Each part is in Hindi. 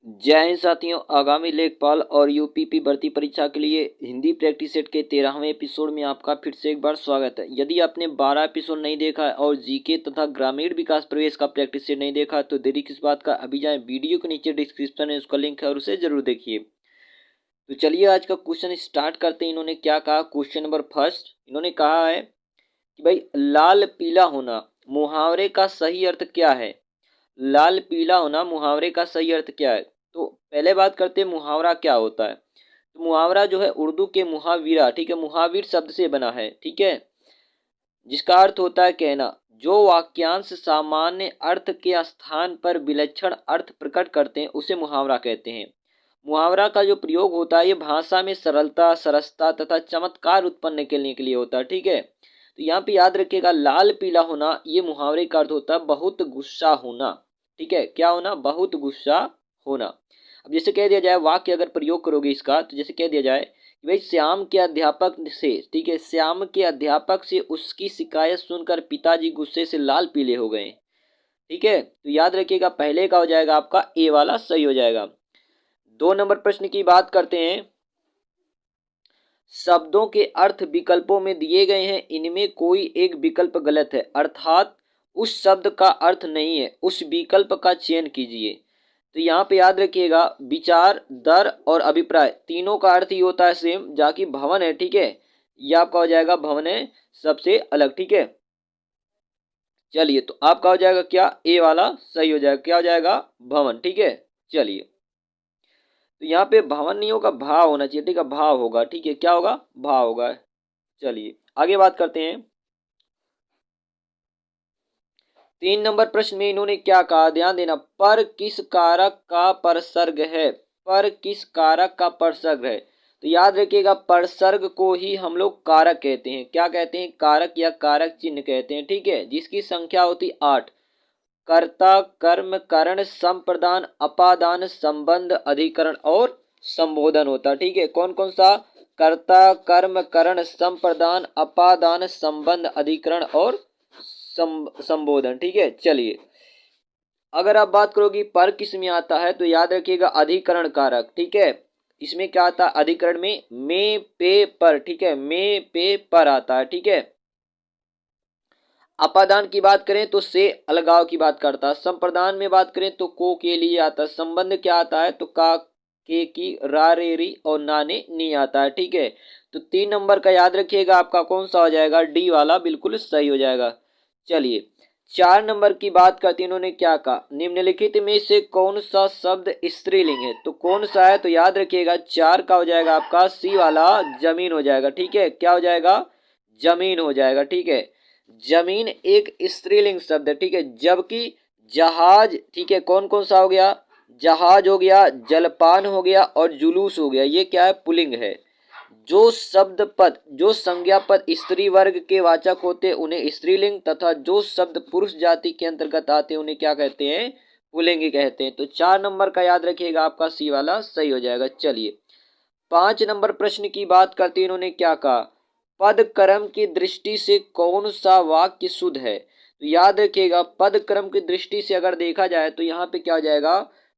जय हिंद साथियों। आगामी लेखपाल और यूपीपी भर्ती परीक्षा के लिए हिंदी प्रैक्टिस सेट के 13वें एपिसोड में आपका फिर से एक बार स्वागत है। यदि आपने 12 एपिसोड नहीं देखा है और जीके तथा ग्रामीण विकास प्रवेश का प्रैक्टिस सेट नहीं देखा तो देरी किस बात का, अभी जाएं वीडियो के नीचे डिस्क्रिप्शन में उसका लिंक है और उसे जरूर देखिए। तो चलिए आज का क्वेश्चन स्टार्ट करते हैं। इन्होंने क्या कहा, क्वेश्चन नंबर फर्स्ट इन्होंने कहा है कि भाई लाल पीला होना मुहावरे का सही अर्थ क्या है। लाल पीला होना मुहावरे का सही अर्थ क्या है। तो पहले बात करते हैं मुहावरा क्या होता है। तो मुहावरा जो है उर्दू के मुहाविरा, ठीक है, मुहाविर शब्द से बना है, ठीक है, जिसका अर्थ होता है कहना। जो वाक्यांश सामान्य अर्थ के स्थान पर विलक्षण अर्थ प्रकट करते हैं उसे मुहावरा कहते हैं। मुहावरा का जो प्रयोग होता है ये भाषा में सरलता, सरसता तथा चमत्कार उत्पन्न करने के लिए होता है, ठीक है। तो यहाँ पे याद रखिएगा लाल पीला होना ये मुहावरे का अर्थ होता है बहुत गुस्सा होना, ठीक है। क्या होना, बहुत गुस्सा होना। अब जैसे कह दिया जाए, वाक्य अगर प्रयोग करोगे इसका, तो जैसे कह दिया जाए कि भाई श्याम के अध्यापक से, ठीक है, श्याम के अध्यापक से उसकी शिकायत सुनकर पिताजी गुस्से से लाल पीले हो गए, ठीक है। तो याद रखिएगा पहले का हो जाएगा आपका ए वाला सही हो जाएगा। 2 नंबर प्रश्न की बात करते हैं। शब्दों के अर्थ विकल्पों में दिए गए हैं, इनमें कोई एक विकल्प गलत है, अर्थात उस शब्द का अर्थ नहीं है, उस विकल्प का चयन कीजिए। तो यहाँ पे याद रखिएगा विचार, दर और अभिप्राय तीनों का अर्थ ही होता है सेम, जाकि भवन है, ठीक है। ये आपका हो जाएगा भवन है सबसे अलग, ठीक है। चलिए तो आपका हो जाएगा क्या, ए वाला सही हो जाएगा। क्या हो जाएगा, भवन, ठीक है। चलिए तो यहाँ पे भवन नहीं होगा, भाव होना चाहिए, ठीक है, भाव होगा, ठीक है। क्या होगा, भाव होगा। चलिए आगे बात करते हैं। 3 नंबर प्रश्न में इन्होंने क्या कहा, ध्यान देना। पर किस कारक का परसर्ग है, पर किस कारक का परसर्ग है। तो याद रखिएगा परसर्ग को ही हम लोग कारक कहते हैं। क्या कहते हैं, कारक या कारक चिन्ह कहते हैं, ठीक है, जिसकी संख्या होती 8। कर्ता, कर्म, करण, संप्रदान, अपादान, संबंध, अधिकरण और संबोधन होता है, ठीक है। कौन कौन सा, कर्ता, कर्म, करण, संप्रदान, अपादान, संबंध, अधिकरण और संबोधन, ठीक है। चलिए अगर आप बात करोगी पर किस में आता है, तो याद रखिएगा अधिकरण कारक, ठीक है। इसमें क्या आता है, अधिकरण में पे पर, ठीक है, में पे पर आता है, ठीक है। अपादान की बात करें तो से अलगाव की बात करता है। संप्रदान में बात करें तो को के लिए आता है। संबंध क्या आता है, तो का, के की, रा रे री और ना ने नी आता है, ठीक है। तो 3 नंबर का याद रखिएगा आपका कौन सा हो जाएगा, डी वाला बिल्कुल सही हो जाएगा। चलिए 4 नंबर की बात करते हैं। इन्होंने क्या कहा, निम्नलिखित में से कौन सा शब्द स्त्रीलिंग है। तो कौन सा है, तो याद रखिएगा 4 का हो जाएगा आपका सी वाला जमीन हो जाएगा, ठीक है। क्या हो जाएगा, जमीन हो जाएगा, ठीक है। जमीन एक स्त्रीलिंग शब्द है, ठीक है। जबकि जहाज, ठीक है, कौन कौन सा हो गया, जहाज हो गया, जलपान हो गया और जुलूस हो गया, ये क्या है, पुल्लिंग है। जो शब्द पद, जो संज्ञा पद स्त्री वर्ग के वाचक होते उन्हें स्त्रीलिंग, तथा जो शब्द पुरुष जाति के अंतर्गत आते हैं उन्हें क्या कहते हैं, पुल्लिंग कहते हैं। तो 4 नंबर का याद रखिएगा आपका सी वाला सही हो जाएगा। चलिए 5 नंबर प्रश्न की बात करते हैं। इन्होंने क्या कहा, पद क्रम की दृष्टि से कौन सा वाक्य शुद्ध है। तो याद रखिएगा पद क्रम की दृष्टि से अगर देखा जाए तो यहाँ पे क्या हो जाएगा,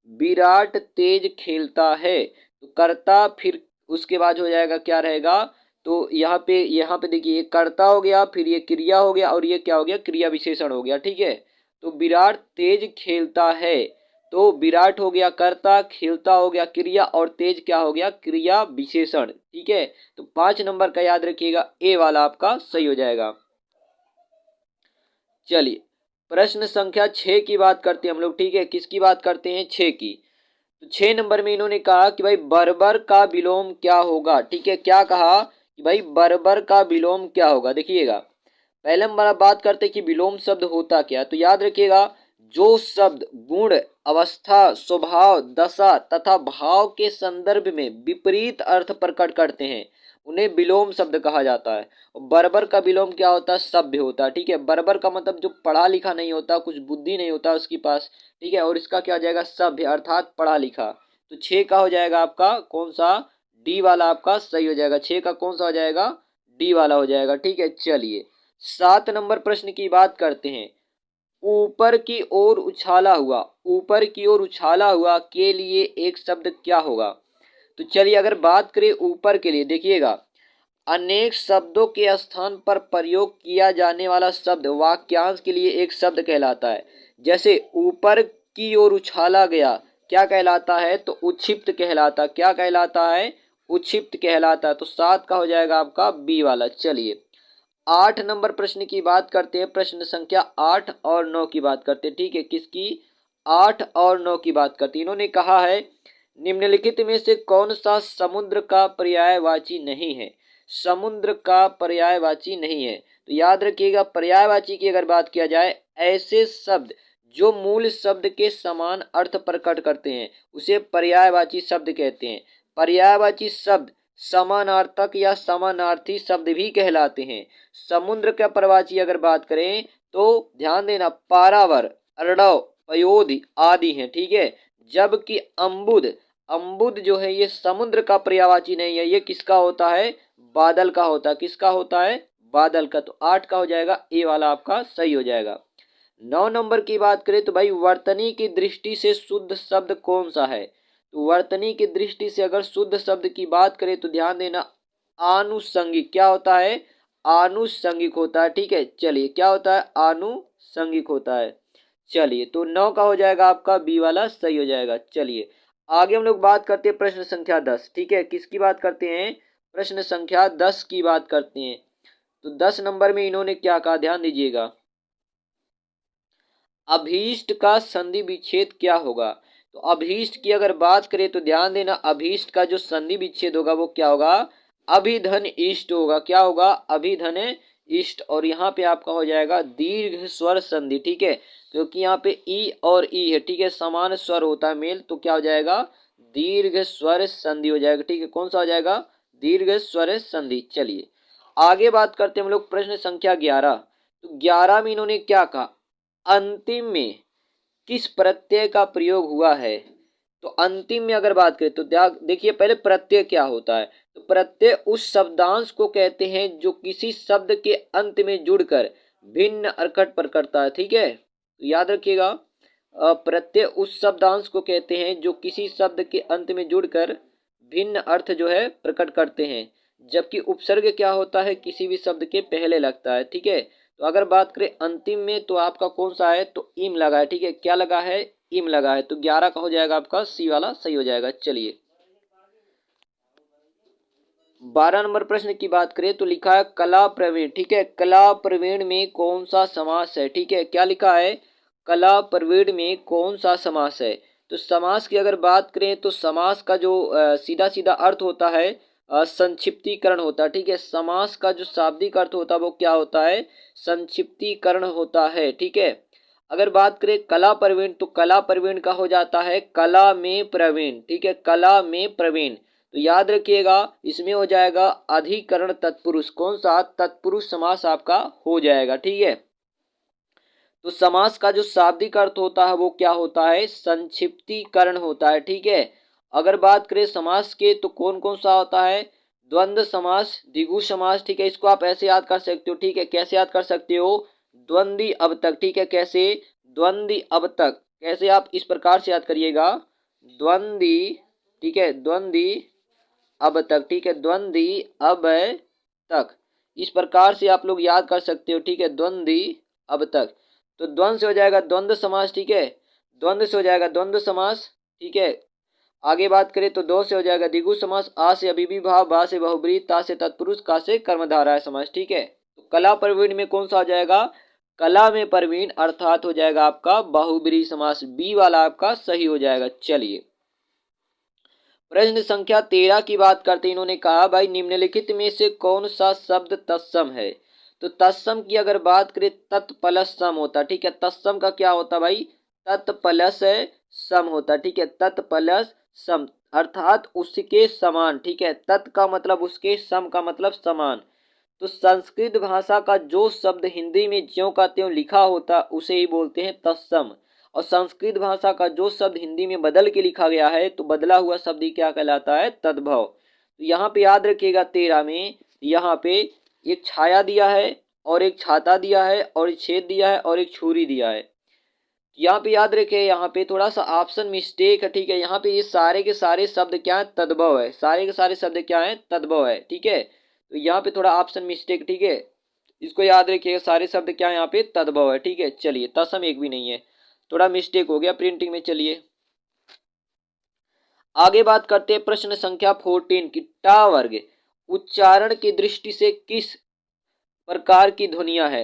विराट तेज खेलता है। तो कर्ता, फिर उसके बाद हो जाएगा क्या रहेगा, तो यहाँ पे देखिए ये कर्ता हो गया, फिर ये क्रिया हो गया और ये क्या हो गया, क्रिया विशेषण हो गया, ठीक है। तो विराट तेज खेलता है, तो विराट हो गया कर्ता, खेलता हो गया क्रिया और तेज क्या हो गया, क्रिया विशेषण, ठीक है। तो 5 नंबर का याद रखिएगा ए वाला आपका सही हो जाएगा। चलिए प्रश्न संख्या 6 की बात करते हैं हम लोग, ठीक है। किसकी बात करते हैं, 6 की। तो 6 नंबर में इन्होंने कहा कि भाई बर्बर का विलोम क्या होगा, ठीक है। क्या कहा कि भाई बर्बर का विलोम क्या होगा। देखिएगा पहले हम बात करते हैं कि विलोम शब्द होता क्या। तो याद रखिएगा जो शब्द गुण, अवस्था, स्वभाव, दशा तथा भाव के संदर्भ में विपरीत अर्थ प्रकट करते हैं उन्हें विलोम शब्द कहा जाता है। और बर्बर का विलोम क्या होता है, सभ्य होता है, ठीक है। बर्बर का मतलब जो पढ़ा लिखा नहीं होता, कुछ बुद्धि नहीं होता उसके पास, ठीक है। और इसका क्या हो जाएगा, सभ्य अर्थात पढ़ा लिखा। तो 6 का हो जाएगा आपका कौन सा, डी वाला आपका सही हो जाएगा। 6 का कौन सा हो जाएगा, डी वाला हो जाएगा, ठीक है। चलिए 7 नंबर प्रश्न की बात करते हैं। ऊपर की ओर उछाला हुआ, ऊपर की ओर उछाला हुआ के लिए एक शब्द क्या होगा? तो चलिए अगर बात करें ऊपर के लिए, देखिएगा अनेक शब्दों के स्थान पर प्रयोग किया जाने वाला शब्द वाक्यांश के लिए एक शब्द कहलाता है। जैसे ऊपर की ओर उछाला गया क्या कहलाता है? तो उक्षिप्त कहलाता। क्या कहलाता है? उक्षिप्त कहलाता है। तो 7 का हो जाएगा आपका बी वाला। चलिए 8 नंबर प्रश्न की बात करते हैं। प्रश्न संख्या 8 और 9 की बात करते हैं। ठीक है, किसकी? 8 और 9 की बात करते हैं। इन्होंने कहा है निम्नलिखित में से कौन सा समुद्र का पर्यायवाची नहीं है? समुद्र का पर्यायवाची नहीं है। तो याद रखिएगा पर्यायवाची की अगर बात किया जाए, ऐसे शब्द जो मूल शब्द के समान अर्थ प्रकट करते हैं उसे पर्यायवाची शब्द कहते हैं। पर्यायवाची शब्द समानार्थक या समानार्थी शब्द भी कहलाते हैं। समुद्र का पर्यायवाची अगर बात करें तो ध्यान देना पारावर, अर्णव, पयोध आदि हैं। ठीक है, जबकि अम्बुद, अम्बुद जो है ये समुद्र का पर्यायवाची नहीं है, ये किसका होता है? बादल का होता है। किसका होता है? बादल का। तो 8 का हो जाएगा ए वाला आपका सही हो जाएगा। 9 नंबर की बात करें तो भाई वर्तनी की दृष्टि से शुद्ध शब्द कौन सा है? तो वर्तनी की दृष्टि से अगर शुद्ध शब्द की बात करें तो ध्यान देना आनुषंगिक। क्या होता है? आनुषंगिक होता है। ठीक है, चलिए क्या होता है? आनुषंगिक होता है। चलिए तो 9 का हो जाएगा आपका बी वाला सही हो जाएगा। चलिए आगे हम लोग बात करते हैं प्रश्न संख्या 10। ठीक है, किसकी बात करते हैं? प्रश्न संख्या 10 की बात करते हैं। तो 10 नंबर में इन्होंने क्या कहा, ध्यान दीजिएगा। अभीष्ट का संधि विच्छेद क्या होगा? तो अभीष्ट की अगर बात करें तो ध्यान देना अभीष्ट का जो संधि विच्छेद होगा वो क्या होगा? अभिधन इष्ट होगा। क्या होगा? अभिधन इष्ट। और यहाँ पे आपका हो जाएगा दीर्घ स्वर संधि। ठीक है, क्योंकि यहाँ पे ई और ई है। ठीक है, समान स्वर होता है मेल, तो क्या हो जाएगा? दीर्घ स्वर संधि हो जाएगा। ठीक है, कौन सा हो जाएगा? दीर्घ स्वर संधि। चलिए आगे बात करते हैं हम लोग प्रश्न संख्या 11। तो 11 में इन्होंने क्या कहा? अंतिम में किस प्रत्यय का प्रयोग हुआ है? तो अंतिम में अगर बात करें तो देखिए पहले प्रत्यय क्या होता है? तो प्रत्यय उस शब्दांश को कहते हैं जो किसी शब्द के अंत में जुड़कर भिन्न अर्थ प्रकट करता है। ठीक है, तो याद रखिएगा प्रत्यय उस शब्दांश को कहते हैं जो किसी शब्द के अंत में जुड़कर भिन्न अर्थ जो है प्रकट करते हैं, जबकि उपसर्ग क्या होता है? किसी भी शब्द के पहले लगता है। ठीक है, तो अगर बात करें अंतिम में तो आपका कौन सा है? तो इम लगा है। ठीक है, क्या लगा है? इम लगा है। तो 11 का हो जाएगा आपका सी वाला सही हो जाएगा। चलिए 12 नंबर प्रश्न की बात करें तो लिखा है कला प्रवीण। ठीक है, कला प्रवीण में कौन सा समास है? ठीक है, क्या लिखा है? कला प्रवीण में कौन सा समास है? तो समास की अगर बात करें तो समास का जो सीधा सीधा अर्थ होता है संक्षिप्तीकरण होता है। ठीक है, समास का जो शाब्दिक अर्थ होता है वो क्या होता है? संक्षिप्तीकरण होता है। ठीक है, अगर बात करें कला प्रवीण तो कला प्रवीण का हो जाता है कला में प्रवीण। ठीक है, कला में प्रवीण। तो याद रखिएगा इसमें हो जाएगा अधिकरण तत्पुरुष। कौन सा? तत्पुरुष समास आपका हो जाएगा। ठीक है, तो समास का जो शाब्दिक अर्थ होता है वो क्या होता है? संक्षिप्तीकरण होता है। ठीक है, अगर बात करें समास के तो कौन कौन सा होता है? द्वंद्व समास, द्विगु समास। ठीक है, इसको आप ऐसे याद कर सकते हो। ठीक है, कैसे याद कर सकते हो? द्वंद्वी अब तक। ठीक है, कैसे? द्वंद्वी अब तक। कैसे? आप इस प्रकार से याद करिएगा द्वंद्वी। ठीक है, द्वंद्वी अब तक। ठीक है, द्वंद्वी अब तक, इस प्रकार से आप लोग याद कर सकते हो। ठीक है, द्वंद्वी अब तक। तो द्वंद्व से हो जाएगा द्वंद्व समास। ठीक है, द्वंद्व से हो जाएगा द्वंद्व समास। ठीक है, आगे बात करें तो दो से हो जाएगा द्विगु समास, आ से अभिविभाव, बा से बहुब्रीहि, ता से तत्पुरुष, का से कर्मधारय समास। ठीक है, तो कला प्रवीण में कौन सा हो जाएगा? कला में प्रवीण अर्थात हो जाएगा आपका बहुब्रीहि समास। बी वाला आपका सही हो जाएगा। चलिए प्रश्न संख्या 13 की बात करते हैं। इन्होंने कहा भाई निम्नलिखित में से कौन सा शब्द तत्सम है? तो तत्सम की अगर बात करें तत् प्लस सम होता। ठीक है, तत्सम का क्या होता भाई? तत् प्लस सम होता। ठीक है, तत् प्लस सम अर्थात उसके समान। ठीक है, तत् का मतलब उसके, सम का मतलब समान। तो संस्कृत भाषा का जो शब्द हिंदी में ज्यों का त्यों लिखा होता उसे ही बोलते हैं तत्सम, और संस्कृत भाषा का जो शब्द हिंदी में बदल के लिखा गया है तो बदला हुआ शब्द ही क्या कहलाता है? तद्भव। तो यहाँ पे याद रखिएगा 13 में यहाँ पे एक छाया दिया है और एक छाता दिया है और एक छेद दिया है और एक छुरी दिया है। यहाँ पे याद रखिए, यहाँ पे थोड़ा सा ऑप्शन मिस्टेक है, ठीक है। यहाँ पे ये सारे के सारे शब्द क्या है, तद्भव है, सारे के सारे शब्द क्या है, तद्भव है, ठीक है। तो यहाँ पे थोड़ा ऑप्शन मिस्टेक, ठीक है, इसको याद रखिएगा, सारे शब्द क्या है यहाँ पे, तद्भव है, ठीक है। चलिए, तत्सम एक भी नहीं है, थोड़ा मिस्टेक हो गया प्रिंटिंग में। चलिए आगे बात करते हैं प्रश्न संख्या 14 की। टा वर्ग उच्चारण की दृष्टि से किस प्रकार की ध्वनियां है?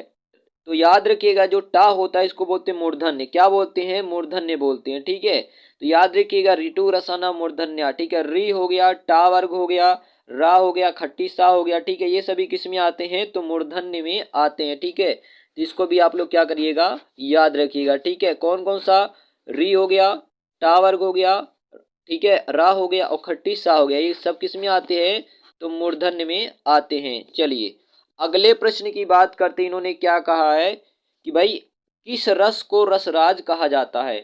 तो याद रखिएगा, जो टा होता है इसको बोलते हैं मूर्धन्य। क्या बोलते हैं, मूर्धन्य बोलते हैं, ठीक है। तो याद रखिएगा, ऋतु रसना मूर्धन्य, ठीक है। री हो गया, टा वर्ग हो गया, रा हो गया, खट्टी सा हो गया, ठीक है। ये सभी किस में आते हैं, तो मूर्धन्य में आते हैं, ठीक है। तो इसको भी आप लोग क्या करिएगा, याद रखिएगा, ठीक है। कौन कौन सा, री हो गया, टा वर्ग हो गया, ठीक है, रा हो गया और खट्टी सा हो गया, ये सब किस में आते हैं, तो मूर्धन्य में आते हैं। चलिए अगले प्रश्न की बात करते, इन्होंने क्या कहा है कि भाई किस रस को रसराज कहा जाता है?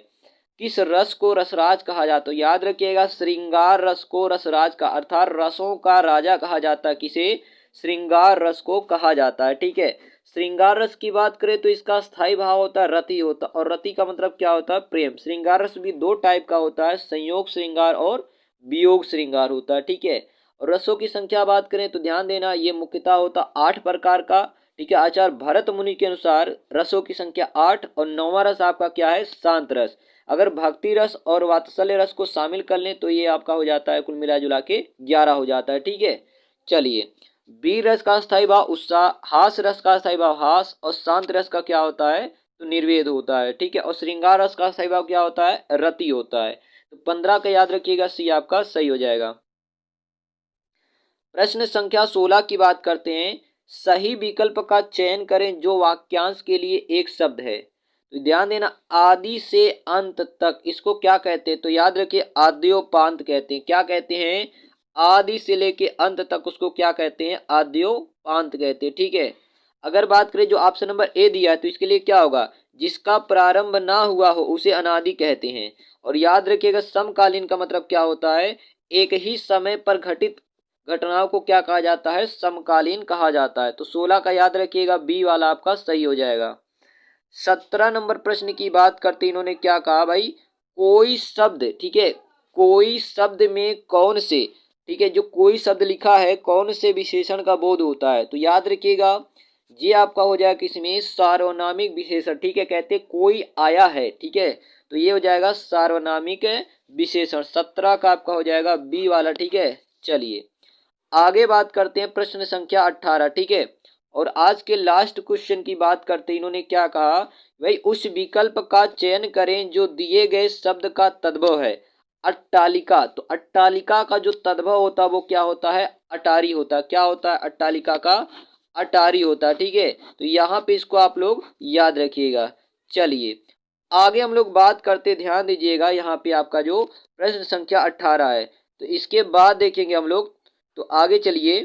किस रस को रसराज कहा जाता है? याद रखिएगा, श्रृंगार रस को रसराज का अर्थात रसों का राजा कहा जाता है। किसे, श्रृंगार रस को कहा जाता है, ठीक है। श्रृंगार रस की बात करें तो इसका स्थायी भाव होता है रति होता, और रति का मतलब क्या होता है, प्रेम। श्रृंगार रस भी दो टाइप का होता है, संयोग श्रृंगार और वियोग श्रृंगार होता है, ठीक है। और रसों की संख्या बात करें तो ध्यान देना, ये मुख्यतः होता 8 प्रकार का, ठीक है। आचार्य भरत मुनि के अनुसार रसों की संख्या 8, और 9वां रस आपका क्या है, शांत रस। अगर भक्ति रस और वात्सल्य रस को शामिल कर लें तो ये आपका हो जाता है कुल मिला जुला के 11 हो जाता है, ठीक है। चलिए, वीर रस का स्थायी भाव उत्साह, हास रस का स्थायी भाव हास, और शांत रस का क्या होता है, तो निर्वेद होता है, ठीक है। और श्रृंगार रस का स्थायी भाव क्या होता है, रति होता है। तो 15 का याद रखिएगा, सी आपका सही हो जाएगा। प्रश्न संख्या 16 की बात करते हैं। सही विकल्प का चयन करें जो वाक्यांश के लिए एक शब्द है। तो ध्यान देना, आदि से अंत तक इसको क्या कहते हैं, तो याद रखिए आद्योपांत कहते हैं। क्या कहते हैं, आदि से लेके अंत तक उसको क्या कहते हैं, आद्योपांत कहते हैं, ठीक है। अगर बात करें जो ऑप्शन नंबर ए दिया है तो इसके लिए क्या होगा, जिसका प्रारंभ ना हुआ हो उसे अनादि कहते हैं। और याद रखिएगा, समकालीन का मतलब क्या होता है, एक ही समय पर घटित घटनाओं को क्या कहा जाता है, समकालीन कहा जाता है। तो 16 का याद रखिएगा, बी वाला आपका सही हो जाएगा। 17 नंबर प्रश्न की बात करते इन्होंने क्या कहा भाई, कोई शब्द, ठीक है, कोई शब्द में कौन से, ठीक है, जो कोई शब्द लिखा है कौन से विशेषण का बोध होता है। तो याद रखिएगा, ये आपका हो जाएगा किसमें, सार्वनामिक विशेषण, ठीक है। कहते कोई आया है, ठीक है, तो ये हो जाएगा सार्वनामिक विशेषण। 17 का आपका हो जाएगा बी वाला, ठीक है। चलिए आगे बात करते हैं प्रश्न संख्या 18, ठीक है। और आज के लास्ट क्वेश्चन की बात करते हैं, इन्होंने क्या कहा भाई, उस विकल्प का चयन करें जो दिए गए शब्द का तद्भव है। अट्टालिका, तो अट्टालिका का जो तद्भव होता है वो क्या होता है, अटारी होता है। क्या होता है, अट्टालिका का अटारी होता है, ठीक है। तो यहाँ पे इसको आप लोग याद रखिएगा। चलिए आगे हम लोग बात करते, ध्यान दीजिएगा, यहाँ पे आपका जो प्रश्न संख्या 18 है, तो इसके बाद देखेंगे हम लोग। तो आगे चलिए,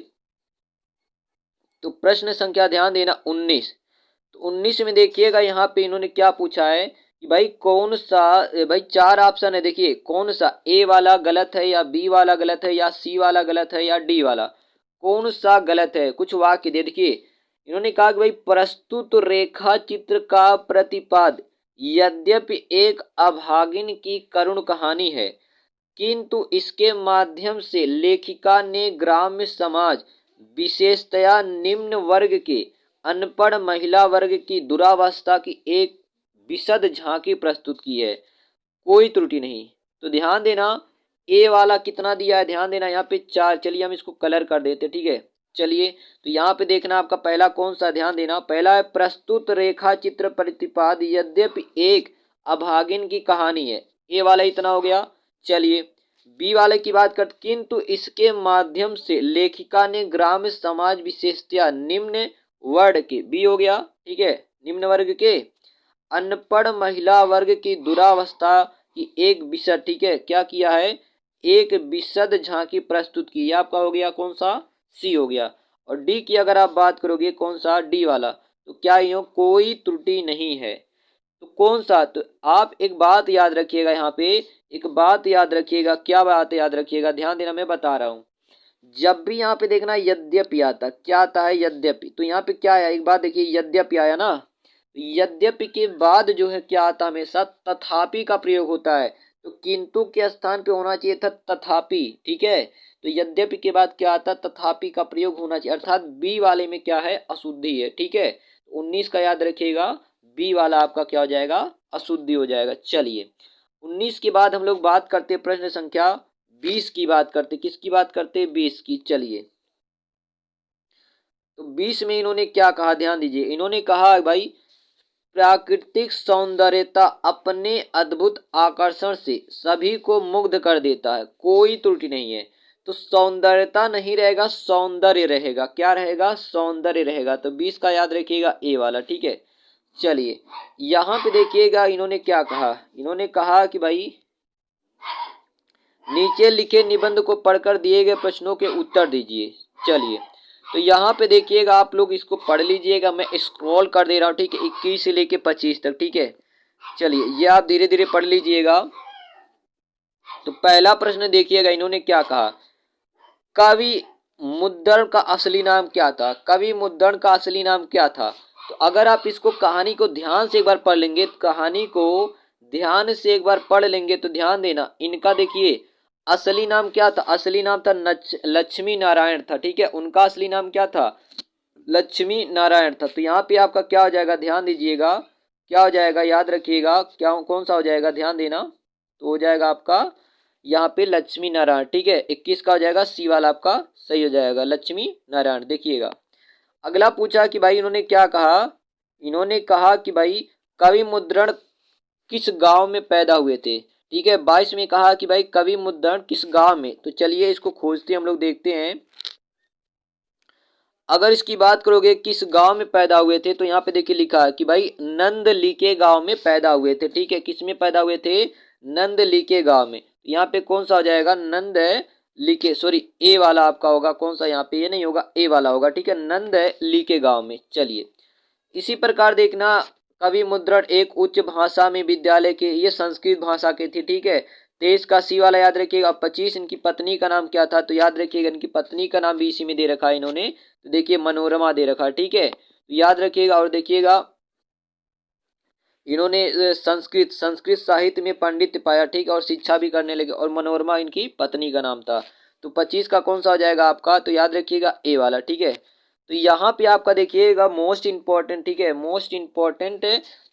तो प्रश्न संख्या ध्यान देना 19। तो 19 में देखिएगा, यहाँ पे इन्होंने क्या पूछा है कि भाई कौन सा, भाई 4 ऑप्शन है, देखिए कौन सा, ए वाला गलत है या बी वाला गलत है या सी वाला गलत है या डी वाला, कौन सा गलत है। कुछ वाक्य दे, देखिए इन्होंने कहा कि भाई प्रस्तुत रेखा चित्र का प्रतिपाद यद्यपि एक अभागिन की करुण कहानी है, किंतु इसके माध्यम से लेखिका ने ग्राम्य समाज, विशेषतया निम्न वर्ग के अनपढ़ महिला वर्ग की दुरावस्था की एक विशद झांकी प्रस्तुत की है, कोई त्रुटि नहीं। तो ध्यान देना, ए वाला कितना दिया है, ध्यान देना यहाँ पे 4। चलिए हम इसको कलर कर देते, ठीक है। चलिए तो यहाँ पे देखना आपका पहला कौन सा, ध्यान देना, पहला है प्रस्तुत रेखा चित्र प्रतिपाद यद्यपि एक अभागिन की कहानी है, ए वाला इतना हो गया। चलिए बी वाले की बात करते, किंतु इसके माध्यम से लेखिका ने ग्राम्य समाज विशेषतया निम्न वर्ग के, बी हो गया, ठीक है, निम्न वर्ग के अनपढ़ महिला वर्ग की दुरावस्था की एक विशद, ठीक है, क्या किया है, एक विशद झांकी प्रस्तुत की। आपका हो गया कौन सा, सी हो गया। और डी की अगर आप बात करोगे कौन सा, डी वाला, तो क्या यो कोई त्रुटि नहीं है। तो कौन सा, तो आप एक बात याद रखिएगा, यहाँ पे एक बात याद रखिएगा, क्या बात याद रखिएगा, ध्यान देना, मैं बता रहा हूँ। जब भी यहाँ पे देखना यद्यपि आता, क्या आता है, यद्यपि, तो यहाँ पे क्या आया, एक बात देखिए, यद्यपि आया ना, तो यद्यपि के बाद जो है क्या आता, हमेशा तथापि का प्रयोग होता है। तो किंतु के स्थान पे होना चाहिए था तथापि, ठीक है। तो यद्यपि के बाद क्या आता, तथापि का प्रयोग होना चाहिए, अर्थात बी वाले में क्या है, अशुद्धि है, ठीक है। 19 का याद रखिएगा, बी वाला आपका क्या हो जाएगा, अशुद्धि हो जाएगा। चलिए 19 के बाद हम लोग बात करते हैं प्रश्न संख्या 20 की बात करते, किसकी बात करते हैं, 20 की। चलिए तो 20 में इन्होंने क्या कहा, ध्यान दीजिए। इन्होंने कहा भाई प्राकृतिक सौंदर्यता अपने अद्भुत आकर्षण से सभी को मुग्ध कर देता है, कोई त्रुटि नहीं है। तो सौंदर्यता नहीं रहेगा, सौंदर्य रहेगा, क्या रहेगा, सौंदर्य रहेगा। तो 20 का याद रखिएगा, ए वाला, ठीक है। चलिए यहाँ पे देखिएगा इन्होंने क्या कहा, इन्होंने कहा कि भाई नीचे लिखे निबंध को पढ़कर दिए गए प्रश्नों के उत्तर दीजिए। चलिए तो यहाँ पे देखिएगा, आप लोग इसको पढ़ लीजिएगा, मैं स्क्रॉल कर दे रहा हूँ, ठीक है, 21 से लेके 25 तक, ठीक है। चलिए ये आप धीरे धीरे पढ़ लीजिएगा। तो पहला प्रश्न देखिएगा, इन्होंने क्या कहा, कवि मुद्रण का असली नाम क्या था, कवि मुद्रण का असली नाम क्या था। तो अगर आप इसको कहानी को ध्यान से एक बार पढ़ लेंगे, कहानी को ध्यान से एक बार पढ़ लेंगे तो ध्यान देना, इनका देखिए असली नाम क्या था, असली नाम था लक्ष्मी नारायण था, ठीक है। उनका असली नाम क्या था, लक्ष्मी नारायण था। तो यहाँ पे आपका क्या हो जाएगा, ध्यान दीजिएगा, क्या हो जाएगा, याद रखिएगा, क्या कौन सा हो जाएगा, ध्यान देना। तो हो जाएगा आपका यहाँ पे लक्ष्मी नारायण, ठीक है। 21 का हो जाएगा, सी वाला आपका सही हो जाएगा, लक्ष्मी नारायण। देखिएगा अगला पूछा कि भाई इन्होंने क्या कहा, इन्होंने कहा कि भाई कवि मुद्रण किस गांव में पैदा हुए थे, ठीक है। 22 में कहा कि भाई कवि मुद्रण किस गांव में। तो चलिए इसको खोजते हम लोग, देखते हैं। अगर इसकी बात करोगे किस गांव में पैदा हुए थे, तो यहाँ पे देखिए लिखा है कि भाई नंदलीके गांव में पैदा हुए थे, ठीक है। किस में पैदा हुए थे, नंदलीके गांव में। यहाँ पे कौन सा हो जाएगा, नंदलीके, सॉरी ए वाला आपका होगा, कौन सा यहाँ पे, ये नहीं होगा, ए वाला होगा, ठीक है, नंदलीके गांव में। चलिए इसी प्रकार देखना, कवि मुद्रण एक उच्च भाषा में विद्यालय के, ये संस्कृत भाषा के थी, ठीक है। 23 का सी वाला याद रखिएगा। 25 इनकी पत्नी का नाम क्या था, तो याद रखिएगा इनकी पत्नी का नाम भी इसी में दे रखा है इन्होंने, तो देखिए मनोरमा दे रखा है, ठीक है। तो याद रखिएगा। और देखिएगा इन्होंने संस्कृत साहित्य में पांडित्य पाया, ठीक है, और शिक्षा भी करने लगे, और मनोरमा इनकी पत्नी का नाम था। तो 25 का कौन सा हो जाएगा आपका, तो याद रखिएगा ए वाला, ठीक है। तो यहाँ पे आपका देखिएगा मोस्ट इंपॉर्टेंट, ठीक है, मोस्ट इंपॉर्टेंट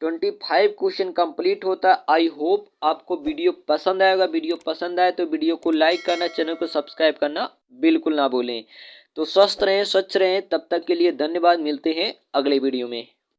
25 क्वेश्चन कंप्लीट होता है। आई होप आपको वीडियो पसंद आएगा, वीडियो पसंद आए तो वीडियो को लाइक करना, चैनल को सब्सक्राइब करना बिल्कुल ना भूलें। तो स्वस्थ रहें, स्वच्छ रहें, तब तक के लिए धन्यवाद, मिलते हैं अगले वीडियो में।